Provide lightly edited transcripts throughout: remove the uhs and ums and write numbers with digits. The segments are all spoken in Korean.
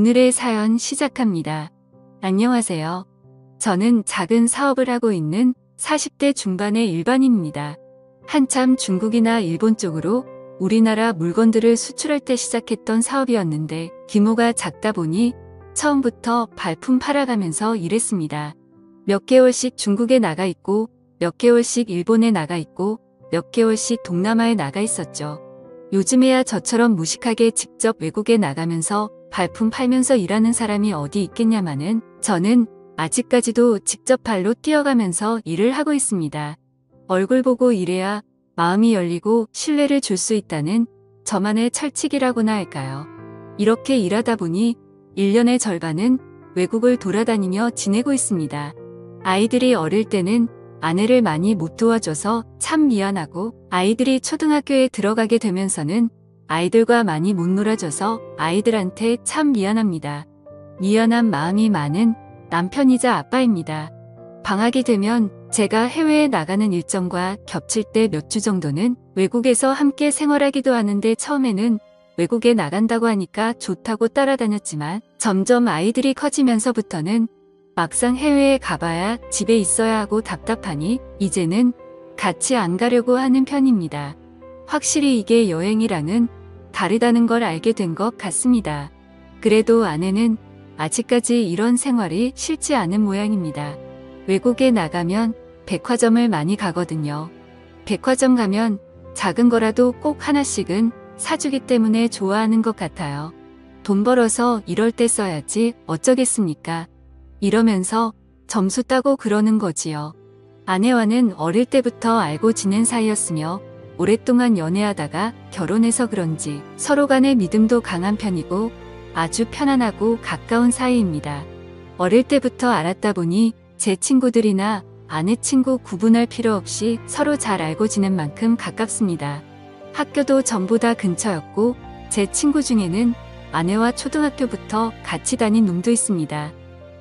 오늘의 사연 시작합니다. 안녕하세요. 저는 작은 사업을 하고 있는 40대 중반의 일반인입니다. 한참 중국이나 일본 쪽으로 우리나라 물건들을 수출할 때 시작했던 사업이었는데 규모가 작다 보니 처음부터 발품 팔아가면서 일했습니다. 몇 개월씩 중국에 나가 있고 몇 개월씩 일본에 나가 있고 몇 개월씩 동남아에 나가 있었죠. 요즘에야 저처럼 무식하게 직접 외국에 나가면서 발품 팔면서 일하는 사람이 어디 있겠냐마는 저는 아직까지도 직접 발로 뛰어가면서 일을 하고 있습니다. 얼굴 보고 일해야 마음이 열리고 신뢰를 줄 수 있다는 저만의 철칙이라고나 할까요. 이렇게 일하다 보니 1년의 절반은 외국을 돌아다니며 지내고 있습니다. 아이들이 어릴 때는 아내를 많이 못 도와줘서 참 미안하고 아이들이 초등학교에 들어가게 되면서는 아이들과 많이 못 놀아줘서 아이들한테 참 미안합니다. 미안한 마음이 많은 남편이자 아빠입니다. 방학이 되면 제가 해외에 나가는 일정과 겹칠 때 몇 주 정도는 외국에서 함께 생활하기도 하는데 처음에는 외국에 나간다고 하니까 좋다고 따라다녔지만 점점 아이들이 커지면서부터는 막상 해외에 가봐야 집에 있어야 하고 답답하니 이제는 같이 안 가려고 하는 편입니다. 확실히 이게 여행이랑은 다르다는 걸 알게 된 것 같습니다. 그래도 아내는 아직까지 이런 생활이 싫지 않은 모양입니다. 외국에 나가면 백화점을 많이 가거든요. 백화점 가면 작은 거라도 꼭 하나씩은 사주기 때문에 좋아하는 것 같아요. 돈 벌어서 이럴 때 써야지 어쩌겠습니까? 이러면서 점수 따고 그러는 거지요. 아내와는 어릴 때부터 알고 지낸 사이였으며 오랫동안 연애하다가 결혼해서 그런지 서로 간의 믿음도 강한 편이고 아주 편안하고 가까운 사이입니다. 어릴 때부터 알았다 보니 제 친구들이나 아내 친구 구분할 필요 없이 서로 잘 알고 지낸 만큼 가깝습니다. 학교도 전부 다 근처였고 제 친구 중에는 아내와 초등학교부터 같이 다닌 놈도 있습니다.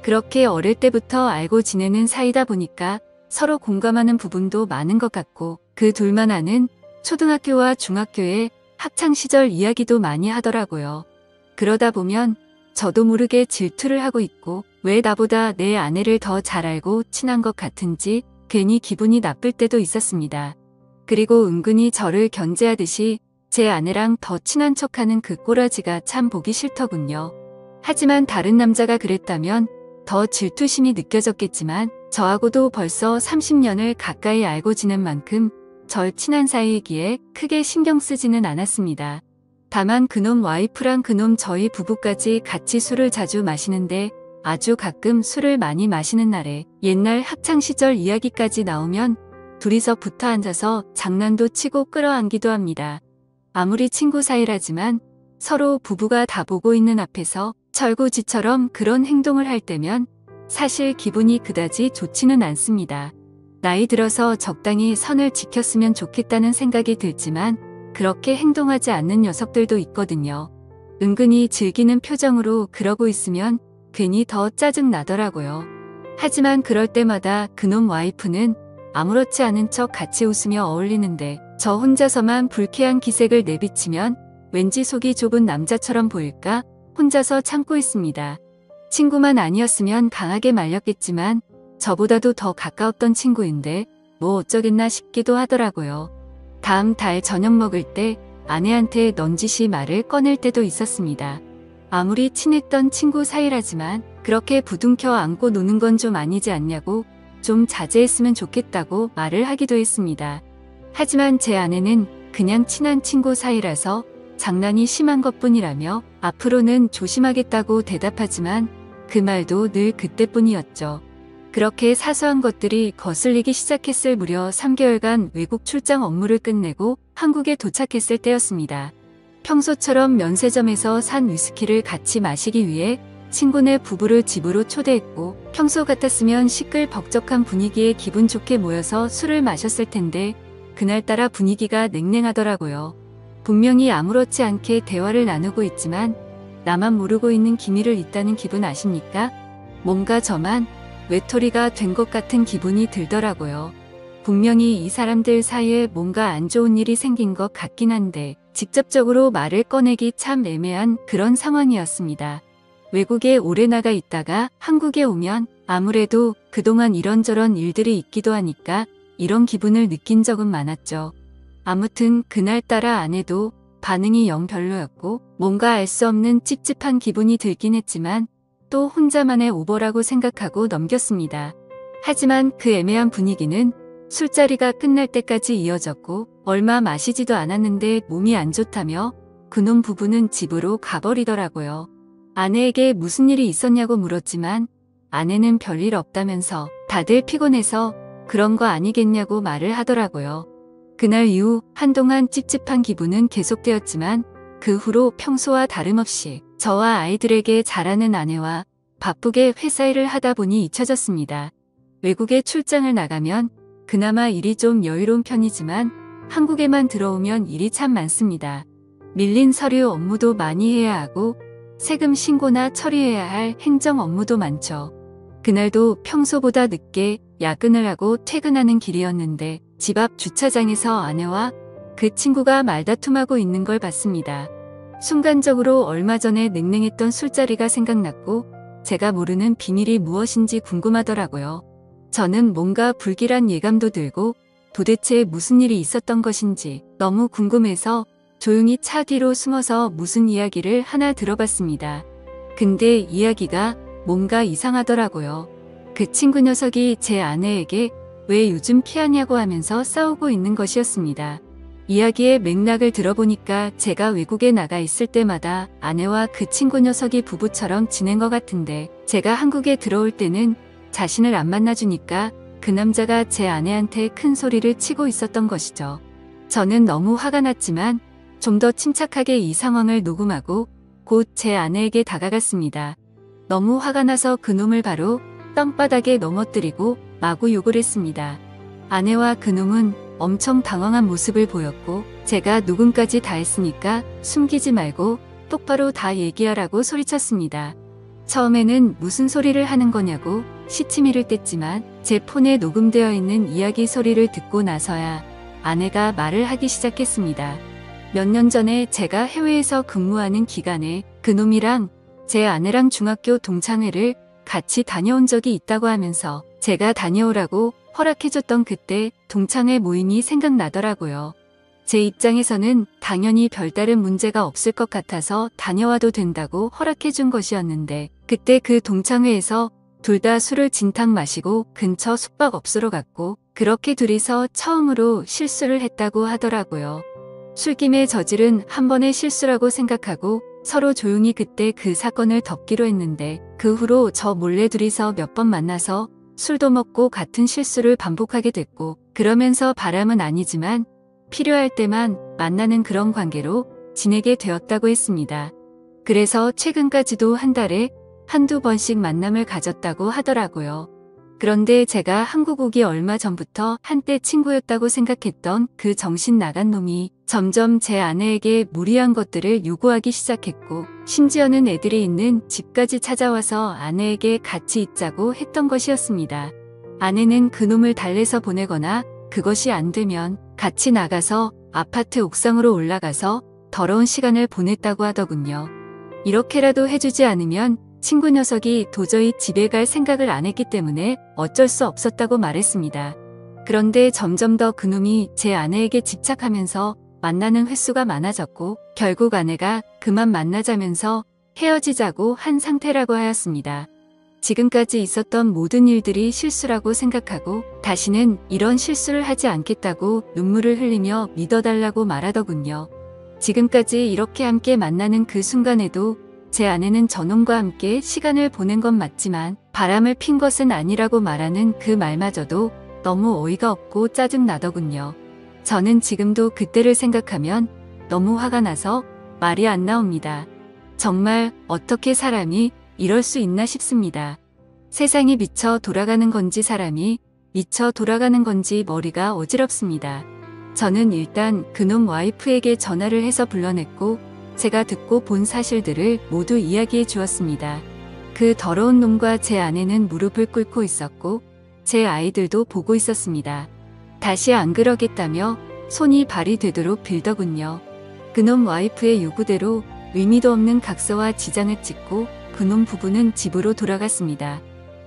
그렇게 어릴 때부터 알고 지내는 사이다 보니까 서로 공감하는 부분도 많은 것 같고 그 둘만 아는 초등학교와 중학교의 학창시절 이야기도 많이 하더라고요. 그러다 보면 저도 모르게 질투를 하고 있고 왜 나보다 내 아내를 더 잘 알고 친한 것 같은지 괜히 기분이 나쁠 때도 있었습니다. 그리고 은근히 저를 견제하듯이 제 아내랑 더 친한 척하는 그 꼬라지가 참 보기 싫더군요. 하지만 다른 남자가 그랬다면 더 질투심이 느껴졌겠지만 저하고도 벌써 30년을 가까이 알고 지낸 만큼 절 친한 사이이기에 크게 신경 쓰지는 않았습니다. 다만 그놈 와이프랑 그놈 저희 부부까지 같이 술을 자주 마시는데 아주 가끔 술을 많이 마시는 날에 옛날 학창시절 이야기까지 나오면 둘이서 붙어 앉아서 장난도 치고 끌어안기도 합니다. 아무리 친구 사이라지만 서로 부부가 다 보고 있는 앞에서 철구지처럼 그런 행동을 할 때면 사실 기분이 그다지 좋지는 않습니다. 나이 들어서 적당히 선을 지켰으면 좋겠다는 생각이 들지만 그렇게 행동하지 않는 녀석들도 있거든요. 은근히 즐기는 표정으로 그러고 있으면 괜히 더 짜증 나더라고요. 하지만 그럴 때마다 그놈 와이프는 아무렇지 않은 척 같이 웃으며 어울리는데 저 혼자서만 불쾌한 기색을 내비치면 왠지 속이 좁은 남자처럼 보일까 혼자서 참고 있습니다. 친구만 아니었으면 강하게 말렸겠지만 저보다도 더 가까웠던 친구인데 뭐 어쩌겠나 싶기도 하더라고요. 다음 달 저녁 먹을 때 아내한테 넌지시 말을 꺼낼 때도 있었습니다. 아무리 친했던 친구 사이라지만 그렇게 부둥켜 안고 노는 건 좀 아니지 않냐고 좀 자제했으면 좋겠다고 말을 하기도 했습니다. 하지만 제 아내는 그냥 친한 친구 사이라서 장난이 심한 것뿐이라며 앞으로는 조심하겠다고 대답하지만 그 말도 늘 그때뿐이었죠. 그렇게 사소한 것들이 거슬리기 시작했을 무려 3개월간 외국 출장 업무를 끝내고 한국에 도착했을 때였습니다. 평소처럼 면세점에서 산 위스키를 같이 마시기 위해 친구네 부부를 집으로 초대했고 평소 같았으면 시끌벅적한 분위기에 기분 좋게 모여서 술을 마셨을 텐데 그날따라 분위기가 냉랭하더라고요. 분명히 아무렇지 않게 대화를 나누고 있지만 나만 모르고 있는 기밀을 있다는 기분 아십니까? 뭔가 저만 외톨이가 된 것 같은 기분이 들더라고요. 분명히 이 사람들 사이에 뭔가 안 좋은 일이 생긴 것 같긴 한데 직접적으로 말을 꺼내기 참 애매한 그런 상황이었습니다. 외국에 오래 나가 있다가 한국에 오면 아무래도 그동안 이런저런 일들이 있기도 하니까 이런 기분을 느낀 적은 많았죠. 아무튼 그날따라 아내도 반응이 영 별로였고 뭔가 알 수 없는 찝찝한 기분이 들긴 했지만 또 혼자만의 오버라고 생각하고 넘겼습니다. 하지만 그 애매한 분위기는 술자리가 끝날 때까지 이어졌고 얼마 마시지도 않았는데 몸이 안 좋다며 그놈 부부는 집으로 가버리더라고요. 아내에게 무슨 일이 있었냐고 물었지만 아내는 별일 없다면서 다들 피곤해서 그런 거 아니겠냐고 말을 하더라고요. 그날 이후 한동안 찝찝한 기분은 계속되었지만 그 후로 평소와 다름없이 저와 아이들에게 잘하는 아내와 바쁘게 회사 일을 하다 보니 잊혀졌습니다. 외국에 출장을 나가면 그나마 일이 좀 여유로운 편이지만 한국에만 들어오면 일이 참 많습니다. 밀린 서류 업무도 많이 해야 하고 세금 신고나 처리해야 할 행정 업무도 많죠. 그날도 평소보다 늦게 야근을 하고 퇴근하는 길이었는데 집 앞 주차장에서 아내와 그 친구가 말다툼하고 있는 걸 봤습니다. 순간적으로 얼마 전에 냉랭했던 술자리가 생각났고 제가 모르는 비밀이 무엇인지 궁금하더라고요. 저는 뭔가 불길한 예감도 들고 도대체 무슨 일이 있었던 것인지 너무 궁금해서 조용히 차 뒤로 숨어서 무슨 이야기를 하나 들어봤습니다. 근데 이야기가 뭔가 이상하더라고요. 그 친구 녀석이 제 아내에게 왜 요즘 피하냐고 하면서 싸우고 있는 것이었습니다. 이야기의 맥락을 들어보니까 제가 외국에 나가 있을 때마다 아내와 그 친구 녀석이 부부처럼 지낸 것 같은데 제가 한국에 들어올 때는 자신을 안 만나주니까 그 남자가 제 아내한테 큰 소리를 치고 있었던 것이죠. 저는 너무 화가 났지만 좀 더 침착하게 이 상황을 녹음하고 곧 제 아내에게 다가갔습니다. 너무 화가 나서 그놈을 바로 땅바닥에 넘어뜨리고 마구 욕을 했습니다. 아내와 그놈은 엄청 당황한 모습을 보였고 제가 녹음까지 다 했으니까 숨기지 말고 똑바로 다 얘기하라고 소리쳤습니다. 처음에는 무슨 소리를 하는 거냐고 시치미를 뗐지만 제 폰에 녹음되어 있는 이야기 소리를 듣고 나서야 아내가 말을 하기 시작했습니다. 몇 년 전에 제가 해외에서 근무하는 기간에 그놈이랑 제 아내랑 중학교 동창회를 같이 다녀온 적이 있다고 하면서 제가 다녀오라고 허락해줬던 그때 동창회 모임이 생각나더라고요. 제 입장에서는 당연히 별다른 문제가 없을 것 같아서 다녀와도 된다고 허락해준 것이었는데 그때 그 동창회에서 둘 다 술을 진탕 마시고 근처 숙박업소로 갔고 그렇게 둘이서 처음으로 실수를 했다고 하더라고요. 술김에 저지른 한 번의 실수라고 생각하고 서로 조용히 그때 그 사건을 덮기로 했는데 그 후로 저 몰래 둘이서 몇 번 만나서 술도 먹고 같은 실수를 반복하게 됐고 그러면서 바람은 아니지만 필요할 때만 만나는 그런 관계로 지내게 되었다고 했습니다. 그래서 최근까지도 한 달에 한두 번씩 만남을 가졌다고 하더라고요. 그런데 제가 한국 오기 얼마 전부터 한때 친구였다고 생각했던 그 정신 나간 놈이 점점 제 아내에게 무리한 것들을 요구하기 시작했고 심지어는 애들이 있는 집까지 찾아와서 아내에게 같이 있자고 했던 것이었습니다. 아내는 그놈을 달래서 보내거나 그것이 안 되면 같이 나가서 아파트 옥상으로 올라가서 더러운 시간을 보냈다고 하더군요. 이렇게라도 해주지 않으면 친구 녀석이 도저히 집에 갈 생각을 안 했기 때문에 어쩔 수 없었다고 말했습니다. 그런데 점점 더 그놈이 제 아내에게 집착하면서 만나는 횟수가 많아졌고 결국 아내가 그만 만나자면서 헤어지자고 한 상태라고 하였습니다. 지금까지 있었던 모든 일들이 실수라고 생각하고 다시는 이런 실수를 하지 않겠다고 눈물을 흘리며 믿어달라고 말하더군요. 지금까지 이렇게 함께 만나는 그 순간에도 제 아내는 저놈과 함께 시간을 보낸 건 맞지만 바람을 핀 것은 아니라고 말하는 그 말마저도 너무 어이가 없고 짜증나더군요. 저는 지금도 그때를 생각하면 너무 화가 나서 말이 안 나옵니다. 정말 어떻게 사람이 이럴 수 있나 싶습니다. 세상이 미쳐 돌아가는 건지 사람이 미쳐 돌아가는 건지 머리가 어지럽습니다. 저는 일단 그놈 와이프에게 전화를 해서 불러냈고 제가 듣고 본 사실들을 모두 이야기해 주었습니다. 그 더러운 놈과 제 아내는 무릎을 꿇고 있었고 제 아이들도 보고 있었습니다. 다시 안 그러겠다며 손이 발이 되도록 빌더군요. 그놈 와이프의 요구대로 의미도 없는 각서와 지장을 찍고 그놈 부부는 집으로 돌아갔습니다.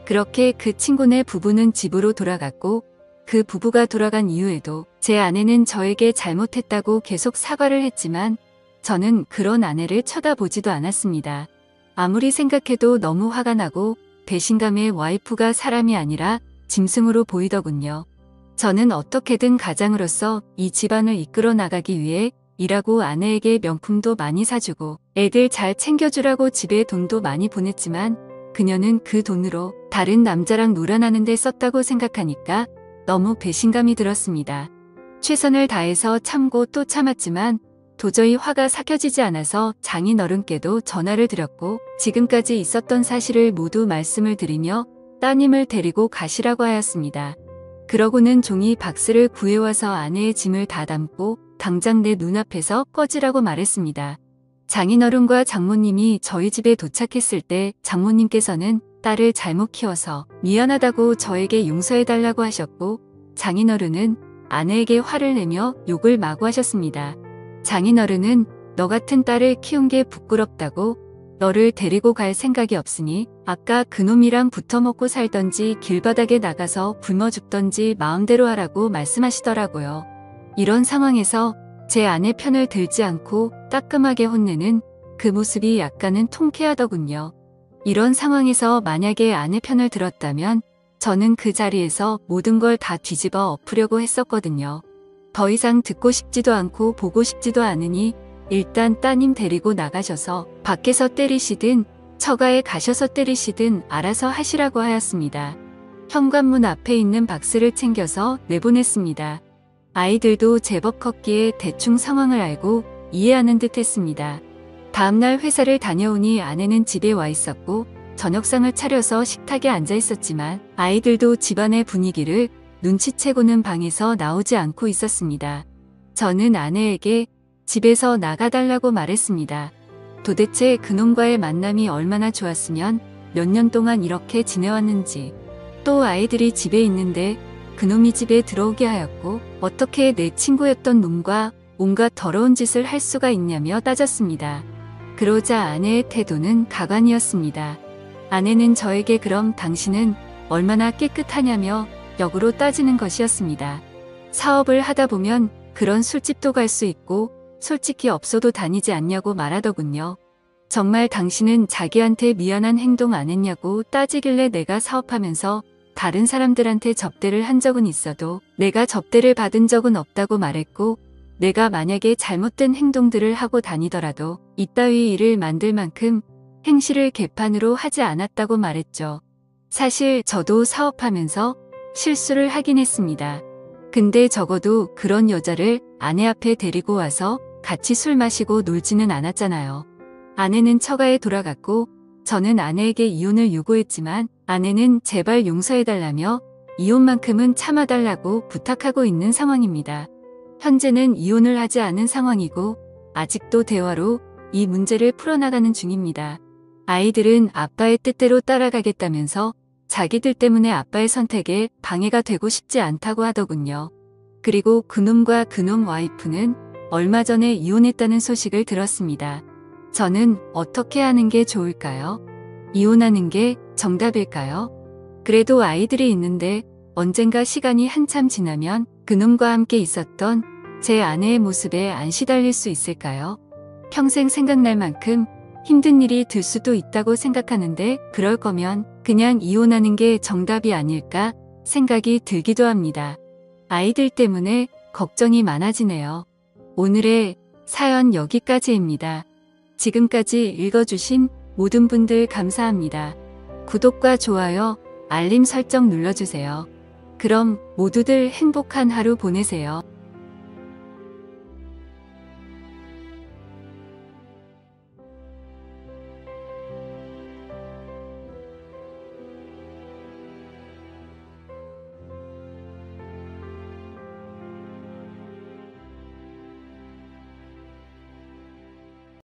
그렇게 그 친구네 부부는 집으로 돌아갔고 그 부부가 돌아간 이후에도 제 아내는 저에게 잘못했다고 계속 사과를 했지만 저는 그런 아내를 쳐다보지도 않았습니다. 아무리 생각해도 너무 화가 나고 배신감에 와이프가 사람이 아니라 짐승으로 보이더군요. 저는 어떻게든 가장으로서 이 집안을 이끌어 나가기 위해 일하고 아내에게 명품도 많이 사주고 애들 잘 챙겨주라고 집에 돈도 많이 보냈지만 그녀는 그 돈으로 다른 남자랑 놀아나는 데 썼다고 생각하니까 너무 배신감이 들었습니다. 최선을 다해서 참고 또 참았지만 도저히 화가 삭혀지지 않아서 장인어른께도 전화를 드렸고 지금까지 있었던 사실을 모두 말씀을 드리며 따님을 데리고 가시라고 하였습니다. 그러고는 종이 박스를 구해와서 아내의 짐을 다 담고 당장 내 눈앞에서 꺼지라고 말했습니다. 장인어른과 장모님이 저희 집에 도착했을 때 장모님께서는 딸을 잘못 키워서 미안하다고 저에게 용서해달라고 하셨고 장인어른은 아내에게 화를 내며 욕을 마구 하셨습니다. 장인어른은 너 같은 딸을 키운 게 부끄럽다고 너를 데리고 갈 생각이 없으니 아까 그놈이랑 붙어먹고 살던지 길바닥에 나가서 굶어 죽던지 마음대로 하라고 말씀하시더라고요. 이런 상황에서 제 아내 편을 들지 않고 따끔하게 혼내는 그 모습이 약간은 통쾌하더군요. 이런 상황에서 만약에 아내 편을 들었다면 저는 그 자리에서 모든 걸 다 뒤집어 엎으려고 했었거든요. 더 이상 듣고 싶지도 않고 보고 싶지도 않으니 일단 따님 데리고 나가셔서 밖에서 때리시든 처가에 가셔서 때리시든 알아서 하시라고 하였습니다. 현관문 앞에 있는 박스를 챙겨서 내보냈습니다. 아이들도 제법 컸기에 대충 상황을 알고 이해하는 듯 했습니다. 다음날 회사를 다녀오니 아내는 집에 와 있었고 저녁상을 차려서 식탁에 앉아 있었지만 아이들도 집안의 분위기를 눈치채고는 방에서 나오지 않고 있었습니다. 저는 아내에게 집에서 나가달라고 말했습니다. 도대체 그놈과의 만남이 얼마나 좋았으면 몇 년 동안 이렇게 지내왔는지, 또 아이들이 집에 있는데 그놈이 집에 들어오게 하였고 어떻게 내 친구였던 놈과 온갖 더러운 짓을 할 수가 있냐며 따졌습니다. 그러자 아내의 태도는 가관이었습니다. 아내는 저에게 그럼 당신은 얼마나 깨끗하냐며 역으로 따지는 것이었습니다. 사업을 하다 보면 그런 술집도 갈 수 있고 솔직히 없어도 다니지 않냐고 말하더군요. 정말 당신은 자기한테 미안한 행동 안 했냐고 따지길래 내가 사업하면서 다른 사람들한테 접대를 한 적은 있어도 내가 접대를 받은 적은 없다고 말했고 내가 만약에 잘못된 행동들을 하고 다니더라도 이따위 일을 만들 만큼 행실을 개판으로 하지 않았다고 말했죠. 사실 저도 사업하면서 실수를 하긴 했습니다. 근데 적어도 그런 여자를 아내 앞에 데리고 와서 같이 술 마시고 놀지는 않았잖아요. 아내는 처가에 돌아갔고 저는 아내에게 이혼을 요구했지만 아내는 제발 용서해달라며 이혼만큼은 참아달라고 부탁하고 있는 상황입니다. 현재는 이혼을 하지 않은 상황이고 아직도 대화로 이 문제를 풀어나가는 중입니다. 아이들은 아빠의 뜻대로 따라가겠다면서 자기들 때문에 아빠의 선택에 방해가 되고 싶지 않다고 하더군요. 그리고 그놈과 그놈 와이프는 얼마 전에 이혼했다는 소식을 들었습니다. 저는 어떻게 하는 게 좋을까요? 이혼하는 게 정답일까요? 그래도 아이들이 있는데 언젠가 시간이 한참 지나면 그놈과 함께 있었던 제 아내의 모습에 안 시달릴 수 있을까요? 평생 생각날 만큼 힘든 일이 들 수도 있다고 생각하는데 그럴 거면 그냥 이혼하는 게 정답이 아닐까 생각이 들기도 합니다. 아이들 때문에 걱정이 많아지네요. 오늘의 사연 여기까지입니다. 지금까지 읽어주신 모든 분들 감사합니다. 구독과 좋아요, 알림 설정 눌러주세요. 그럼 모두들 행복한 하루 보내세요.